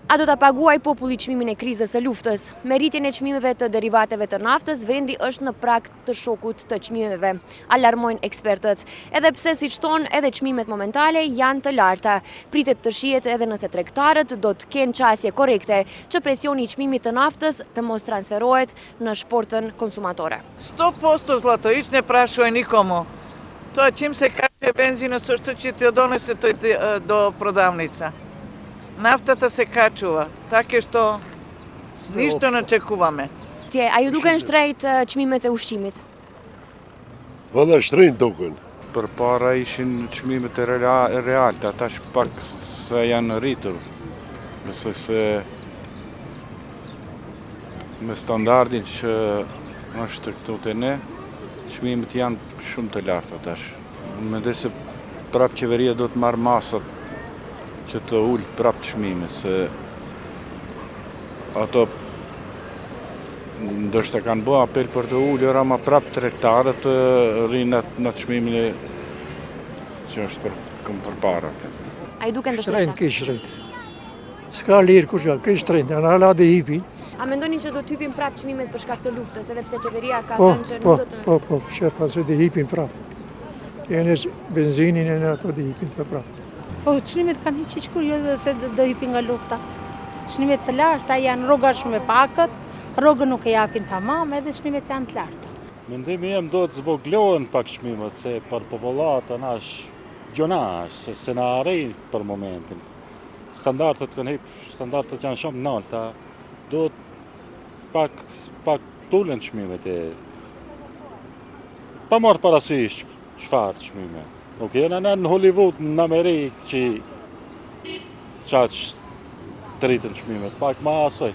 A do ta paguaj populli çmimin e krizës së luftës? Me rritjen e çmimeve të derivateve të naftës, vendi është në prag të shokut të çmimeve, alarmojnë ekspertët. Edhe pse siç thonë, edhe çmimet momentale janë të larta. Pritet të shihet edhe nëse tregtarët do të kenë qasje korrekte që presioni i çmimit të naftës të mos transferohet në shportën konsumatore. 100% zlato, hiç ne prashuje nikomu. To čim se kaže benzinës është që të donese do prodavnica. Naftata se kačuva, tako što ništa ne očekujeme. A ju duken shtrejt çmimet e ushqimit? Valla shtrenjt duken. Përpara ishin çmimet e realta, tash pak se janë rritur. Nëse se me standardin që është këtu te ne, çmimet janë shumë të larta tash. Mendoj se prap qeveria do të marrë masat që të ullë prap çmimet, se ato ndoshta kanë bërë apel për të ullur, ama prap tregtarët të rrinë në çmimin që është përpara. A i duken të shtrenjt? Ke shtrenjt. S'ka lirë kusha, ke shtrenjt, janë hala dhe hipin. A mendonin që do të hypin prap çmimet për shkak të luftës, edhe pse qeveria ka thënë që nuk do të... Po, shefa se dhe hipin prap. Jene benzinin e në ato dhe hipin të prap. Po çmimet kanë hip qiç kur jo se do hipin nga lufta. Çmimet të larta janë, rroga shumë e pakët, rrogën nuk e japin tamam, edhe çmimet janë të larta. Mendimi jem do të zvoglohen pak çmimet, se për popullatën është gjonash, se na arrin për momentin. Standardet kanë hip, standardet janë shumë nalta, do pak tulen çmimet e pa marrë parasysh çfarë çmime. Nuk jena në Hollywood, në Amerikë që qaqë të rritën çmimet, pak ma asoj.